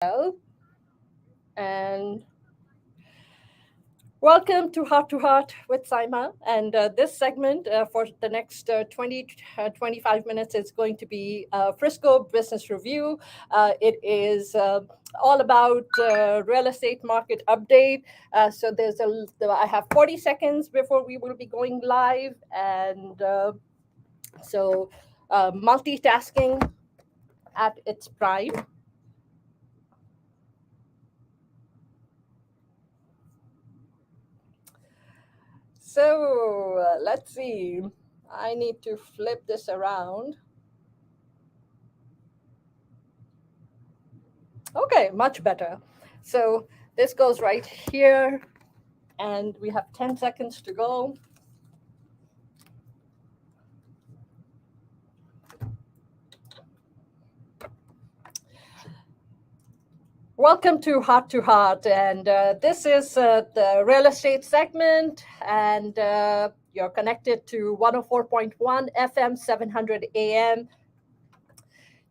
Well, and welcome to Heart with Saima. And this segment for the next 25 minutes is going to be Frisco Business Review. It is all about real estate market update. So I have 40 seconds before we will be going live. And so multitasking at its prime. So let's see. I need to flip this around. Okay, much better. So this goes right here, and we have 10 seconds to go. Welcome to Heart, and this is the real estate segment, and you're connected to 104.1 FM, 700 AM.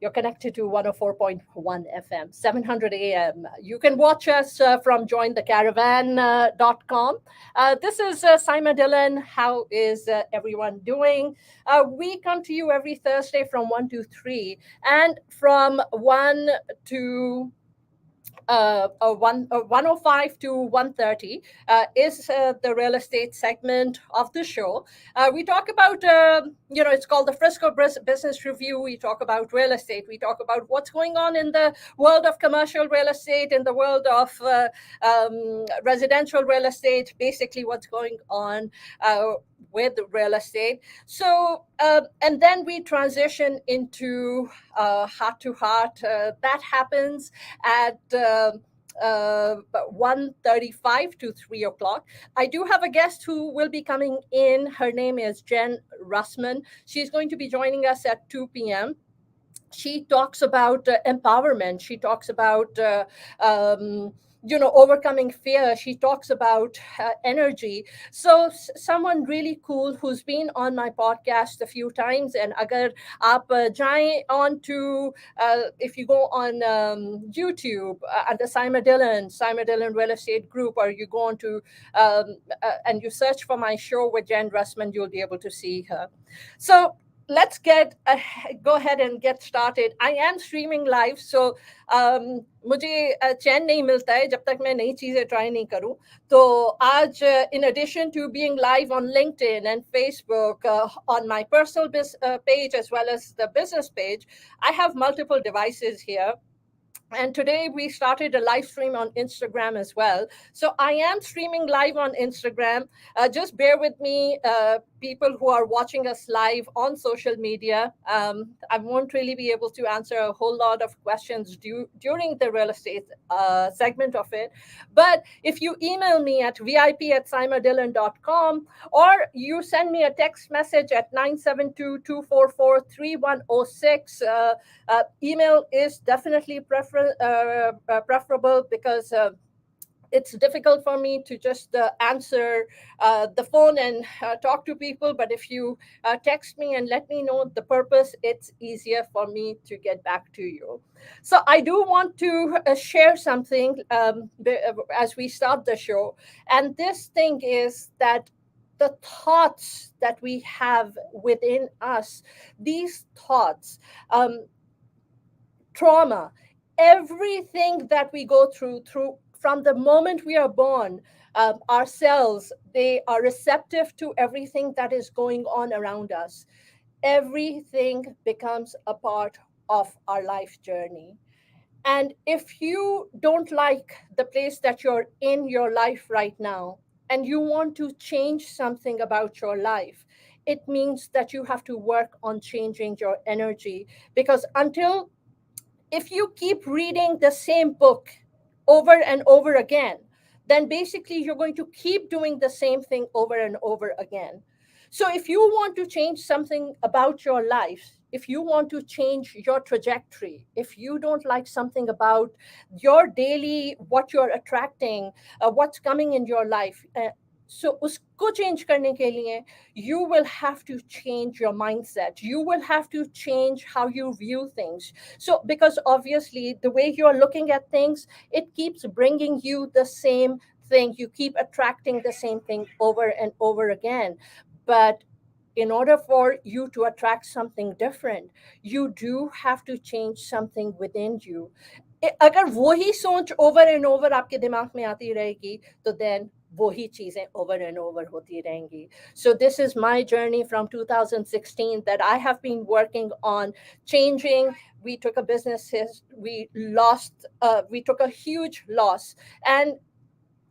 You're connected to 104.1 FM, 700 AM. You can watch us from jointhecaravan.com. This is Saima Dillon. How is everyone doing? We come to you every Thursday from 1 to 3, and from 1 to 105 to 130 is the real estate segment of the show. We talk about, it's called the Frisco Business Review. We talk about real estate. We talk about what's going on in the world of commercial real estate, in the world of residential real estate, basically what's going on with real estate. So, and then we transition into heart to heart. That happens at 1:35 to 3 o'clock. I do have a guest who will be coming in. Her name is Jen Russman. She's going to be joining us at 2 p.m. She talks about empowerment. She talks about overcoming fear. She talks about energy. So someone really cool who's been on my podcast a few times. And agar aap jaएं on to if you go on YouTube under Saima Dillon Real Estate Group, or you go on to and you search for my show with Jen Russman, you'll be able to see her. So let's go ahead and get started. I am streaming live, so मुझे चैन नहीं मिलता है जब तक मैं नई चीजें try नहीं करूं. तो आज in addition to being live on LinkedIn and Facebook, on my personal page as well as the business page, I have multiple devices here. And today we started a live stream on Instagram as well. So I am streaming live on Instagram. Just bear with me, people who are watching us live on social media. I won't really be able to answer a whole lot of questions during the real estate segment of it. But if you email me at vip@saimadillon.com, or you send me a text message at 972-244-3106, email is definitely preferable, because it's difficult for me to just answer the phone and talk to people. But if you text me and let me know the purpose, it's easier for me to get back to you. So I do want to share something as we start the show. And this thing is that the thoughts that we have within us, these thoughts, trauma, everything that we go through from the moment we are born, our cells, they are receptive to everything that is going on around us. Everything becomes a part of our life journey. And if you don't like the place that you're in your life right now, and you want to change something about your life, it means that you have to work on changing your energy. Because if you keep reading the same book over and over again, then basically you're going to keep doing the same thing over and over again. So if you want to change something about your life, if you want to change your trajectory, if you don't like something about your daily, what you're attracting, what's coming in your life, So usko change karne ke liye, you will have to change your mindset, you will have to change how you view things. So because obviously the way you're looking at things, it keeps bringing you the same thing, you keep attracting the same thing over and over again. But in order for you to attract something different, you do have to change something within you. अगर वो ही सोच over and over आपके दिमाग में आती रहेगी, तो then वो ही चीजें ओवर एंड ओवर होती रहेंगी. So this is my journey from 2016 that I have been working on changing. We took a business, we lost, we took a huge loss, and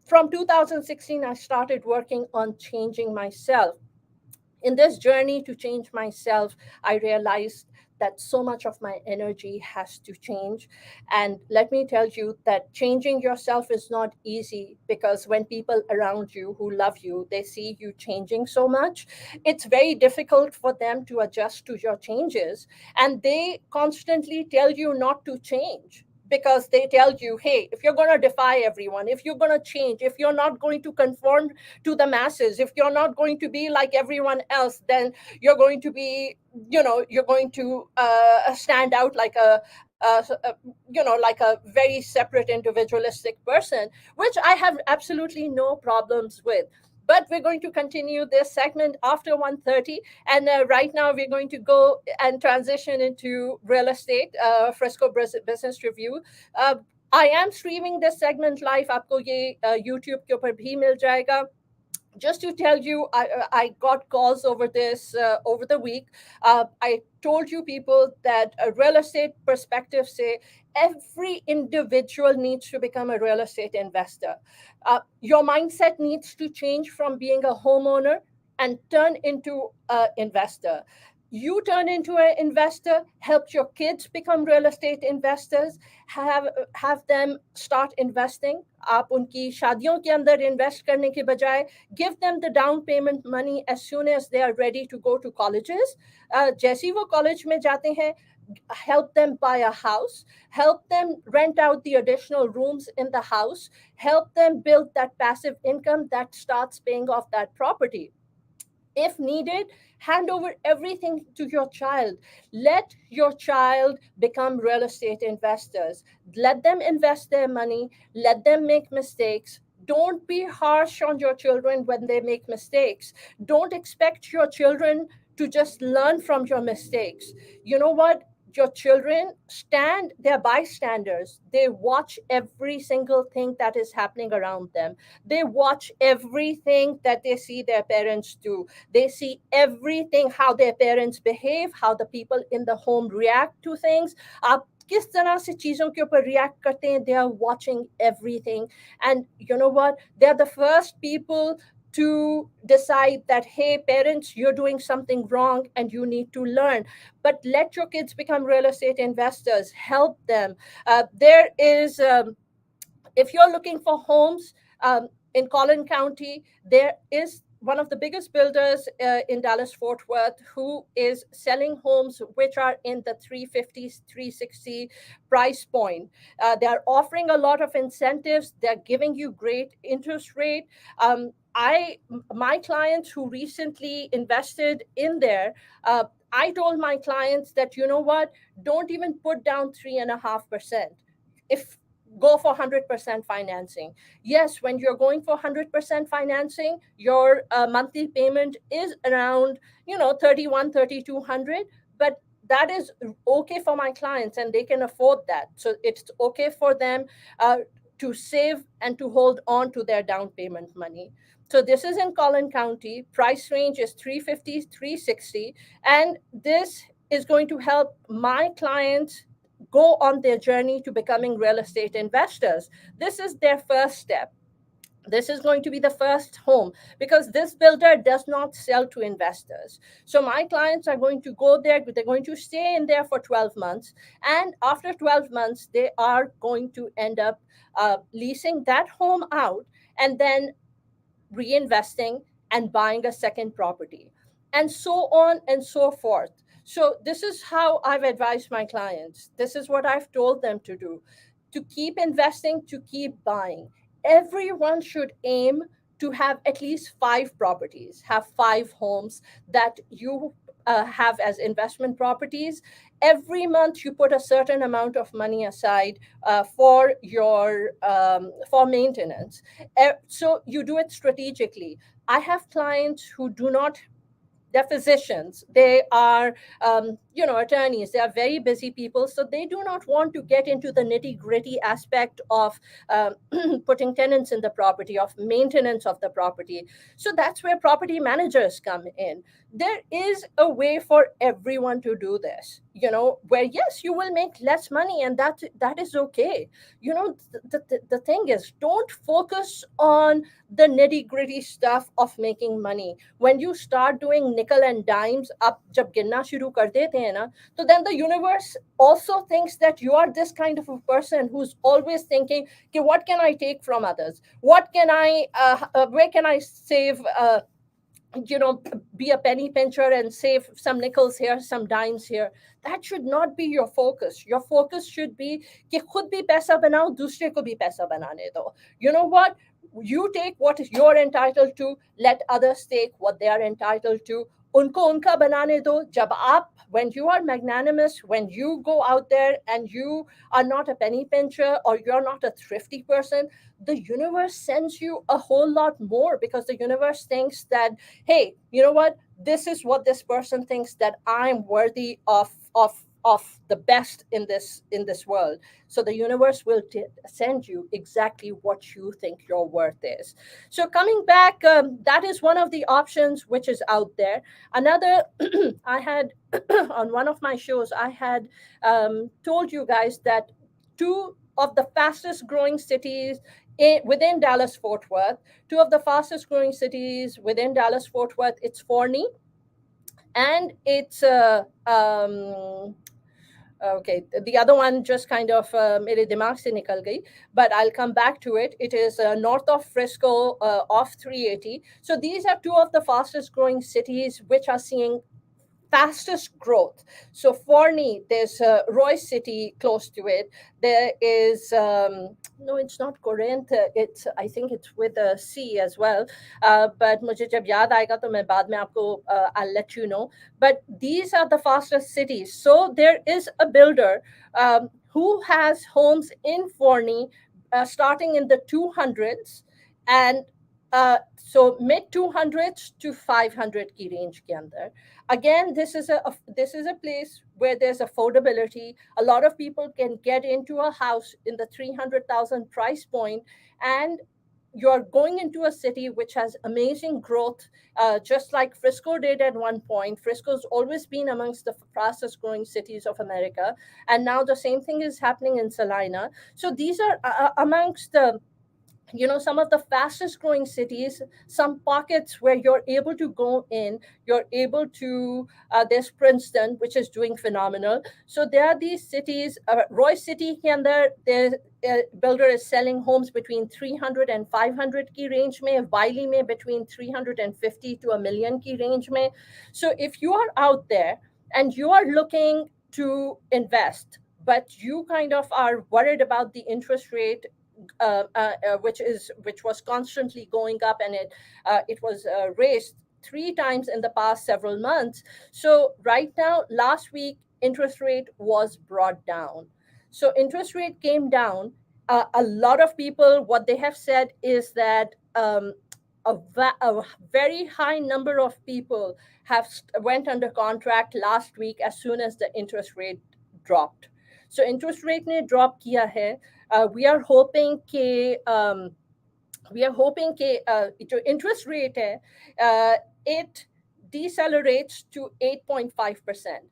from 2016 I started working on changing myself. In this journey to change myself, I realized that so much of my energy has to change. And let me tell you that changing yourself is not easy, because when people around you who love you, they see you changing so much, it's very difficult for them to adjust to your changes. And they constantly tell you not to change, because they tell you, hey, if you're going to defy everyone, if you're going to change, if you're not going to conform to the masses, if you're not going to be like everyone else, then you're going to be, you're going to stand out like like a very separate individualistic person, which I have absolutely no problems with. But we're going to continue this segment after 1:30, and right now we're going to go and transition into real estate, Frisco business review. uh, I am streaming this segment live, आपको ये YouTube के ऊपर भी मिल जाएगा. Just to tell you, I got calls over this over the week. I told you people that a real estate perspective say every individual needs to become a real estate investor. Your mindset needs to change from being a homeowner and turn into an investor. You turn into an investor, help your kids become real estate investors, have them start investing. आप उनकी शादियों के अंदर invest करने के बजाय, give them the down payment money as soon as they are ready to go to colleges. जैसे वो college में जाते हैं, help them buy a house, help them rent out the additional rooms in the house, help them build that passive income that starts paying off that property. If needed, hand over everything to your child. Let your child become real estate investors. Let them invest their money. Let them make mistakes. Don't be harsh on your children when they make mistakes. Don't expect your children to just learn from your mistakes. You know what? Your children stand, they're bystanders. They watch every single thing that is happening around them. They watch everything that they see their parents do. They see everything, how their parents behave, how the people in the home react to things. आप किस तरह से चीज़ों के ऊपर react करते हैं, they are watching everything. And you know what? They are the first people to decide that, hey, parents, you're doing something wrong and you need to learn. But let your kids become real estate investors. Help them. There is if you're looking for homes in Collin County, there is one of the biggest builders in Dallas Fort Worth who is selling homes which are in the 350, 360 price point. They are offering a lot of incentives. They're giving you great interest rate. My clients who recently invested in there, I told my clients that, you know what, don't even put down 3.5%. If go for 100% financing. Yes, when you're going for 100% financing, your monthly payment is around, 31, 3,200, but that is okay for my clients and they can afford that. So it's okay for them to save and to hold on to their down payment money. So this is in Collin County. Price range is 350, 360, and this is going to help my clients go on their journey to becoming real estate investors. This is their first step. This is going to be the first home, because this builder does not sell to investors. So my clients are going to go there, they're going to stay in there for 12 months. And after 12 months, they are going to end up leasing that home out and then reinvesting and buying a second property, and so on and so forth. So, this is how I've advised my clients. This is what I've told them to do, to keep investing, to keep buying. Everyone should aim to have at least 5 properties, have 5 homes that you have as investment properties. Every month you put a certain amount of money aside for your for maintenance. So you do it strategically. I have clients who do not, they're physicians, they are attorneys, they are very busy people, so they do not want to get into the nitty gritty aspect of um, putting tenants in the property, of maintenance of the property. So that's where property managers come in. There is a way for everyone to do this, where yes, you will make less money, and that is okay. The thing is, don't focus on the nitty gritty stuff of making money. When you start doing nickel and dimes, up jab ginna shuru kar dete hain na, so then the universe also thinks that you are this kind of a person who's always thinking, okay, what can I take from others, what can I where can I save, you know be a penny pincher and save some nickels here, some dimes here. That should not be your focus. Your focus should be कि खुद भी पैसा बनाओ, दूसरे को भी पैसा बनाने दो. You know what, you take what you're entitled to, let others take what they are entitled to. उनको उनका बनाने दो. जब आप, when you are magnanimous, when you go out there and you are not a penny pincher or you're not a thrifty person, the universe sends you a whole lot more, because the universe thinks that, hey, you know what, this is what this person thinks, that I'm worthy of the best in this world. So the universe will send you exactly what you think your worth is. So coming back, that is one of the options which is out there. Another, I had on one of my shows, I had told you guys that two of the fastest growing cities within Dallas Fort Worth, two of the fastest growing cities within Dallas Fort Worth, it's Forney and it's okay, the other one just kind of mere dimag se nikal gayi, but I'll come back to it. It is north of Frisco, off 380. So these are two of the fastest growing cities which are seeing fastest growth. So Forney, there's Royce City close to it. There is no, it's not Corinth. It's, I think it's with a C as well. But मुझे जब याद आएगा तो मैं बाद में आपको I'll let you know. But these are the fastest cities. So there is a builder who has homes in Forney starting in the 200s, and so mid 200s to 500 की range के अंदर. Again, this is a place where there's affordability. A lot of people can get into a house in the 300,000 price point, and you're going into a city which has amazing growth, just like Frisco did at one point. Frisco's always been amongst the fastest growing cities of America, and now the same thing is happening in Salina. So these are amongst the, some of the fastest growing cities, some pockets where you're able to go in, you're able to, there's Princeton, which is doing phenomenal. So there are these cities, Roy City ke andar, the builder is selling homes between 300 and 500 ki range mein, Wiley mein between 350 to a million ki range mein. So if you are out there and you are looking to invest, but you kind of are worried about the interest rate, which was constantly going up, and it was raised 3 times in the past several months. So right now, last week, interest rate was brought down. So interest rate came down. A lot of people, what they have said is that a very high number of people went under contract last week as soon as the interest rate dropped. So interest rate ने drop किया है. We are hoping कि जो interest rate है, it decelerates to 8.5%.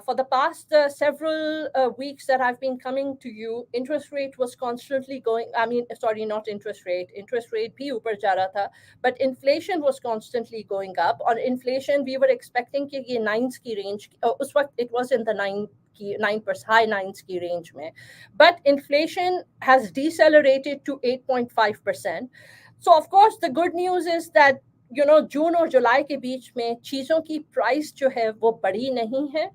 For the past several weeks that I've been coming to you, interest rate was constantly going, I mean, sorry, not interest rate भी ऊपर जा रहा था, but inflation was constantly going up. On inflation, we were expecting कि ये 9s की range, उस वक्त it was in the 9%, high 9s की range में, but inflation has decelerated to 8.5%. So of course the good news is that जून और जुलाई के बीच में चीज़ों की प्राइस जो है वो बढ़ी नहीं है.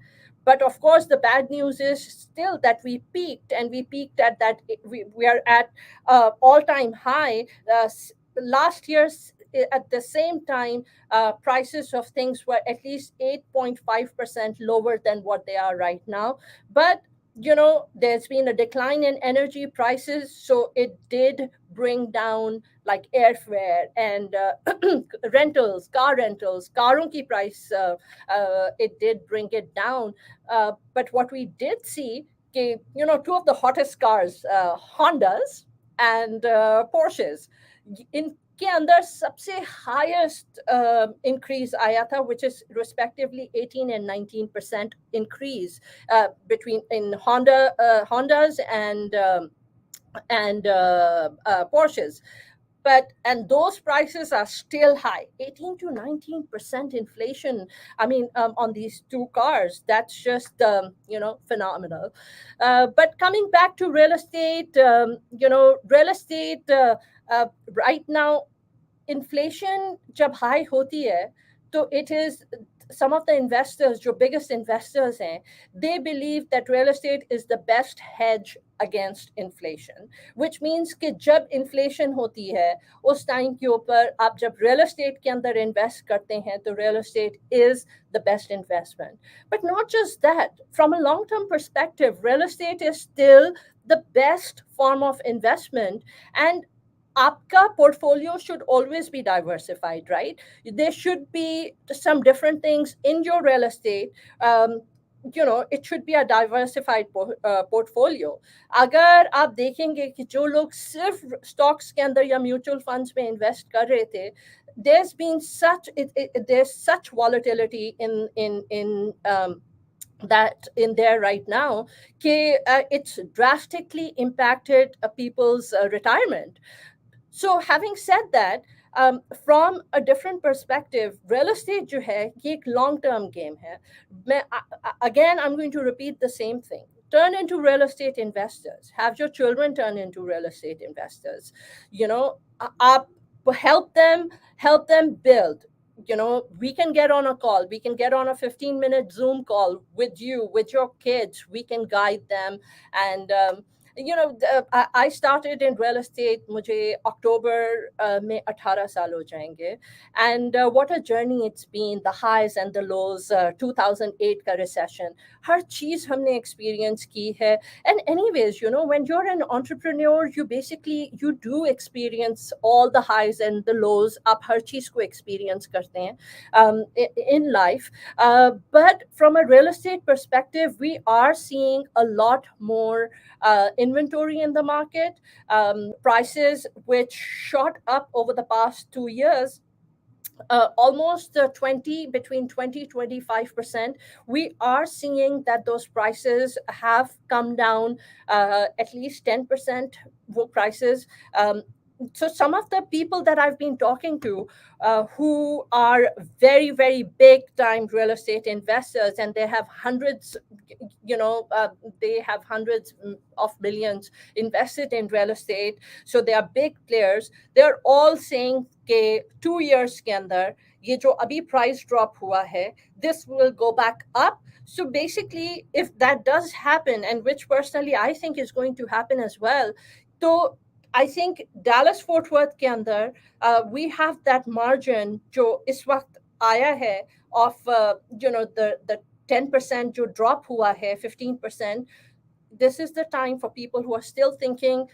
But of course, the bad news is still that we peaked, and we peaked at that. We are at all-time high. Last year's at the same time, prices of things were at least 8.5% lower than what they are right now. But there's been a decline in energy prices, so it did bring down like airfare and car rentals, karon ki price, it did bring it down. But what we did see, two of the hottest cars, Hondas and Porsches, इनके अंदर सबसे highest increase आया था, which is respectively 18 and 19% increase between in Hondas and Porsches. And those prices are still high, 18 to 19% inflation. I mean, on these two cars, that's just phenomenal. But coming back to real estate, real estate right now, inflation जब high होती है, तो it is some of the investors, जो biggest investors हैं, they believe that real estate is the best hedge against inflation, which means कि जब inflation होती है उस टाइम के ऊपर आप जब real estate के अंदर invest करते हैं तो real estate is the best investment. But not just that, from a long term perspective, real estate is still the best form of investment, and आपका portfolio should always be diversified, right? There should be some different things in your real estate. It should be a diversified portfolio. अगर आप देखेंगे कि जो लोग सिर्फ stocks के अंदर या mutual funds में invest कर रहे थे, there's such volatility in that in there right now, it's drastically impacted people's retirement. So having said that, from a different perspective, real estate जो है ये एक long term game है. Again, I'm going to repeat the same thing. Turn into real estate investors. Have your children turn into real estate investors. Up, help them build. We can get on a call. We can get on a 15-minute Zoom call with you, with your kids. We can guide them. And I started in real estate, मुझे अक्टूबर में 18 साल हो जाएंगे. And what a journey it's been, the highs and the lows, 2008 का recession, हर चीज हमने experience की है. And anyways, when you're an entrepreneur, you do experience all the highs and the lows. आप हर चीज को experience करते हैं in life. But from a real estate perspective, we are seeing a lot more inventory in the market, prices which shot up over the past 2 years, almost between 20-25%. We are seeing that those prices have come down at least 10%. Prices. So some of the people that I've been talking to, who are very, very big time real estate investors, and they have hundreds, they have hundreds of millions invested in real estate. So they are big players. They're all saying कि 2 years के अंदर ये जो अभी price drop हुआ है, this will go back up. So basically, if that does happen, and which personally I think is going to happen as well, तो I think Dallas Fort Worth के अंदर we have that margin जो इस वक्त आया है of the 10% जो drop हुआ है, 15%. This is the time for people who are still thinking.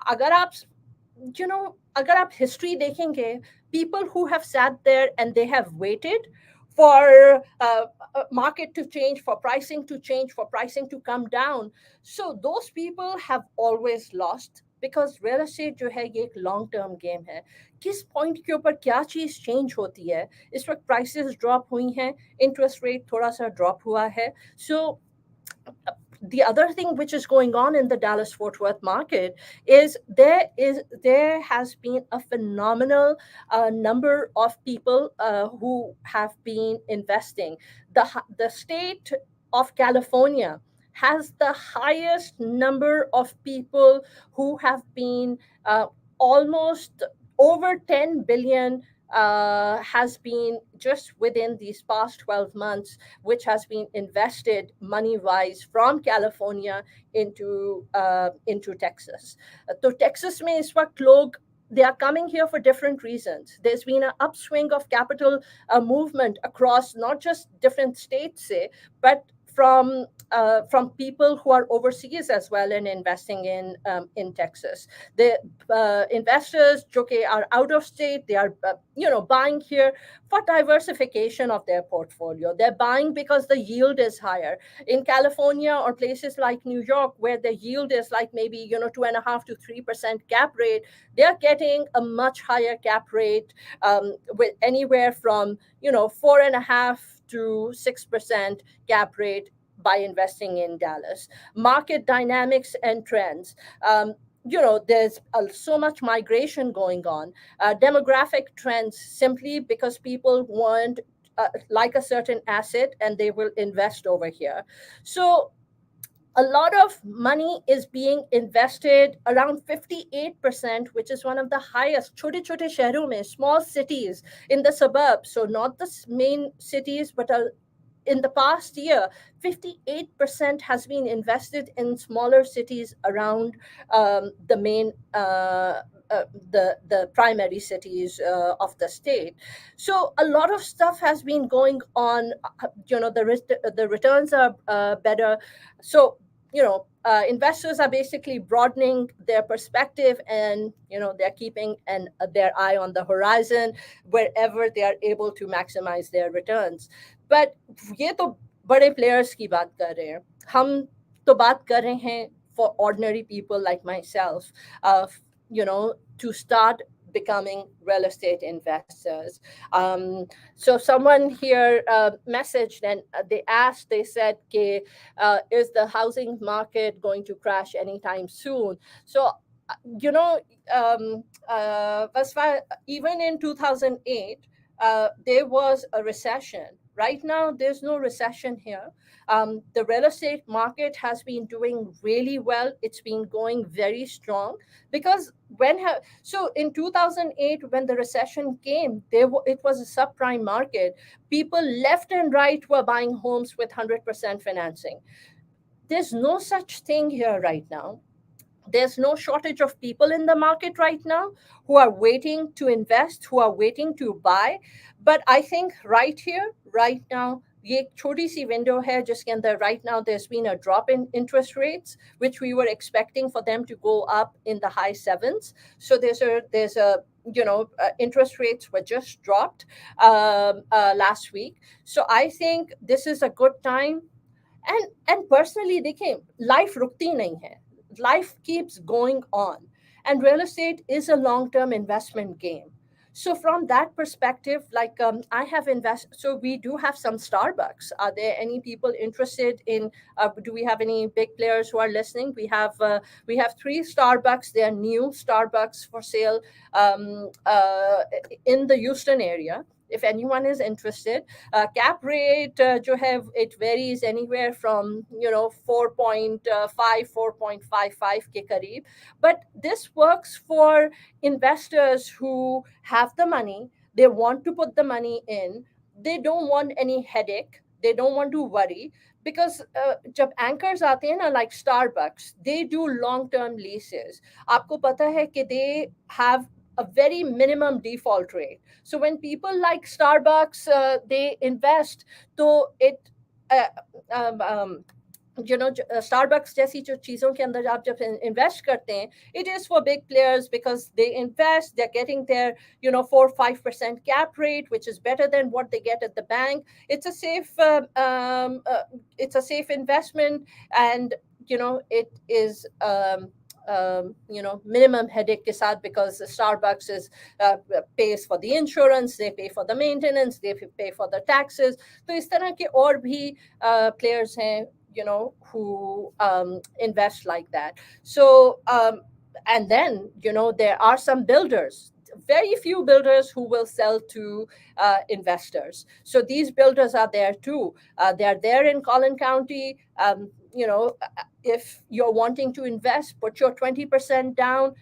अगर आप history देखेंगे, people who have sat there and they have waited for market to change, for pricing to change, for pricing to come down. So those people have always lost, because real estate जो है ये एक long term game है. किस point के ऊपर क्या चीज change होती है? इस वक्त prices drop हुई हैं, interest rate थोड़ा सा drop हुआ है. So the other thing which is going on in the Dallas-Fort Worth market is there has been a phenomenal number of people who have been investing. The state of California has the highest number of people who have been almost over 10 billion has been just within these past 12 months, which has been invested money-wise from California into Texas. तो Texas में इस वक्त लोग they are coming here for different reasons. There's been an upswing of capital movement across not just different states, say, but from people who are overseas as well and investing in Texas. The investors, jo ke are out of state, they are buying here for diversification of their portfolio. They're buying because the yield is higher. In California or places like New York, where the yield is like maybe 2.5 to 3% cap rate, they're getting a much higher cap rate, with anywhere from 4.5 to 6% cap rate by investing in Dallas. Market dynamics and trends. There's so much migration going on, demographic trends, simply because people want like a certain asset and they will invest over here. So a lot of money is being invested, around 58%, which is one of the highest. Chote chote shehron mein, small cities in the suburbs, so not the main cities, but in the past year, 58% has been invested in smaller cities around the main the primary cities of the state. So a lot of stuff has been going on. The returns are better. So investors are basically broadening their perspective, and they're keeping their eye on the horizon wherever they are able to maximize their returns. But ये तो बड़े players की बात कर रहे हैं. हम तो बात कर रहे हैं for ordinary people like myself, to start becoming real estate investors. So someone here messaged, and they said, is the housing market going to crash anytime soon? So, you know, as far, even in 2008, there was a recession. Right now, there's no recession here. The real estate market has been doing really well. It's been going very strong because so in 2008, when the recession came, it was a subprime market. People left and right were buying homes with 100% financing. There's no such thing here right now. There's no shortage of people in the market right now who are waiting to invest, who are waiting to buy. But I think right here, right now, ये एक छोटी सी window है जिसके अंदर right now there's been a drop in interest rates, which we were expecting for them to go up in the high sevens. So there's a interest rates were just dropped last week. So I think this is a good time. And personally देखें, life रुकती नहीं है. Life keeps going on, and real estate is a long term investment game. So from that perspective, like I have invested, so we do have some Starbucks. Are there any people interested in, do we have any big players who are listening? We have 3 Starbucks. They are new Starbucks for sale in the Houston area. If anyone is interested, cap rate जो है, it varies anywhere from 4.5 4.55 के करीब. But this works for investors who have the money. They want to put the money in. They don't want any headache. They don't want to worry, because जब anchors आते हैं ना, like Starbucks, they do long term leases. आपको पता है कि they have a very minimum default rate. So when people like Starbucks, they invest, so it Starbucks जैसी जो चीज़ों के अंदर आप जब invest करते हैं, it is for big players because they invest, they're getting their 4-5% cap rate, which is better than what they get at the bank. It's a safe investment, and it is minimum headache ke saath, because Starbucks pays for the insurance, they pay for the maintenance, they pay for the taxes. तो इस तरह के और भी players हैं who invest like that. So and then there are some builders, very few builders who will sell to investors. So these builders are there too. They are there in Collin County. If you're wanting to invest, put your 20% down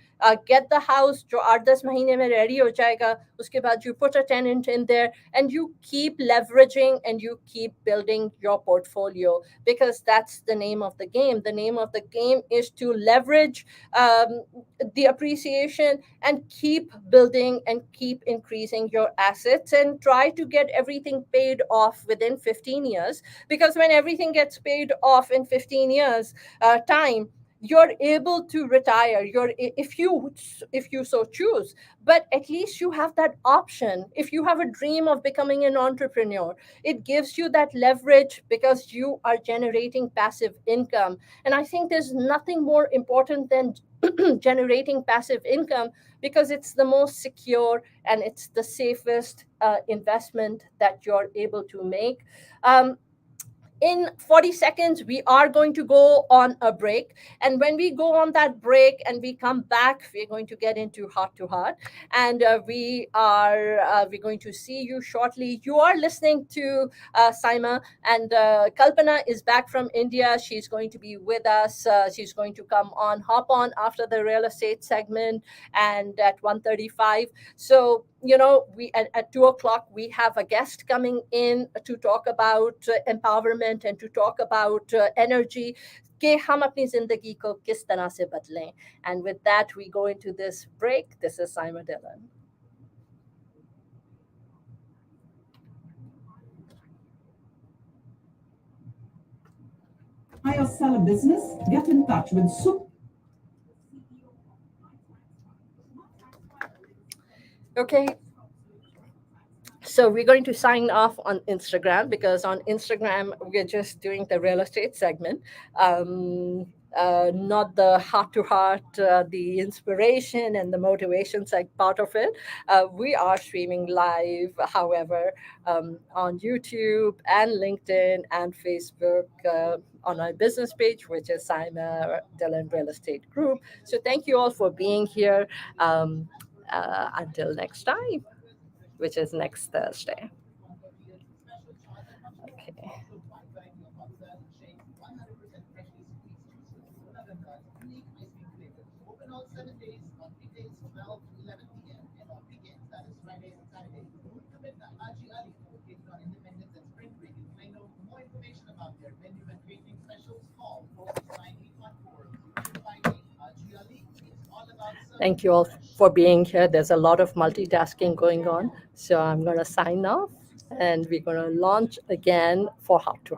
get the house जो 8-10 महीने में ready हो जाएगा, उसके बाद you put a tenant in there and you keep leveraging and you keep building your portfolio, because that's the name of the game. The name of the game is to leverage the appreciation and keep building and keep increasing your assets and try to get everything paid off within 15 years, because when everything gets paid off in 15 years time, you're able to retire, if you so choose. But at least you have that option. If you have a dream of becoming an entrepreneur, it gives you that leverage because you are generating passive income. And I think there's nothing more important than generating passive income, because it's the most secure and it's the safest investment that you're able to make. In 40 seconds, we are going to go on a break. And when we go on that break and we come back, we're going to get into heart to heart. And we're going to see you shortly. You are listening to Saima, and Kalpana is back from India. She's going to be with us. She's going to come on, hop on after the real estate segment and at 1:35. So, we at 2 o'clock, we have a guest coming in to talk about empowerment and to talk about energy, कि हम अपनी जिंदगी को किस तरह से बदलें. And with that, we go into this break. This is Saima Dillon. Hire, sell a business, get in touch with Okay, so we're going to sign off on Instagram, because on Instagram we're just doing the real estate segment, not the heart to heart, the inspiration and the motivation side part of it. We are streaming live, however, on YouTube and LinkedIn and Facebook, on our business page, which is Saima Dillon Real Estate Group. So thank you all for being here. Until next time, which is next Thursday. Okay. Thank you all for being here. There's a lot of multitasking going on. So I'm going to sign off and we're going to launch again for Heart to Heart.